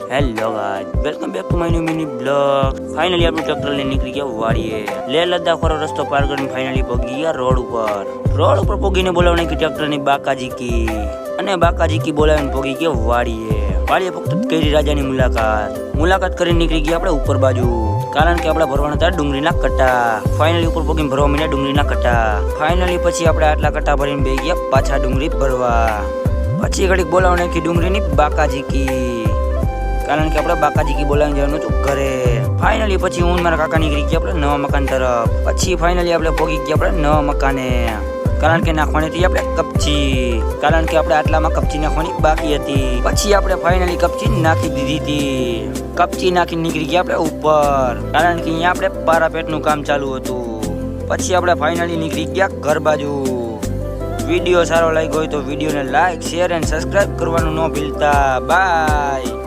Hello guys, welcome back to my new mini blog. Finally આપણું tractor લઈને નીકળી ગયા વાડીએ. લેહ લદ્દાખ વાળો રસ્તો પાર કરીને ફાઇનલી પહોંચી ગયા રોડ ઉપર પહોંચીને બોલાવને કે ટ્રેક્ટરની બાકાજી અને બાકાજી બોલાવીને પહોંચી ગયા વાડીએ ફક્ત કેરી રાજાની મુલાકાત કરીને નીકળી ગયા આપણે ઉપર બાજુ, કારણ કે આપણે ભરવાના હતા ડુંગળીના કટ્ટા. ફાઇનલી ઉપર પહોંચીને ભરવા માંડ્યા ડુંગળીના કટ્ટા. ફાઇનલી પછી આપણે આટલા કટ્ટા ભરીને બેસી ગયા પાછા ડુંગળી ભરવા. પછી ઘડીક બોલાવને કે ડુંગળીની બાકાજી, કારણ કે આપણે બાકાજી બોલાવીને જવાનું હતું ઘરે. ફાઇનલી પછી હું મારા કાકા નીકળી ગયા આપણે નવા મકાન તરફ. પછી ફાઇનલી આપણે પહોંચી ગયા આપણે નવા મકાને, કારણ કે નાખવાની હતી આપણે કપચી, કારણ કે આપણે આટલામાં કપચી નાખવાની બાકી હતી. પછી આપણે ફાઇનલી કપચી નાખી દીધી હતી. કપચી નાખીને નીકળી ગયા આપણે ઉપર, કારણ કે અહીંયા આપણે પારાપેટનું કામ ચાલુ હતું. પછી આપણે ફાઇનલી નીકળી ગયા ઘર બાજુ. વિડીયો સારો લાગ્યો હોય તો વિડીયોને લાઈક, શેર એન્ડ સબસ્ક્રાઇબ કરવાનું ન ભૂલતા. બાય.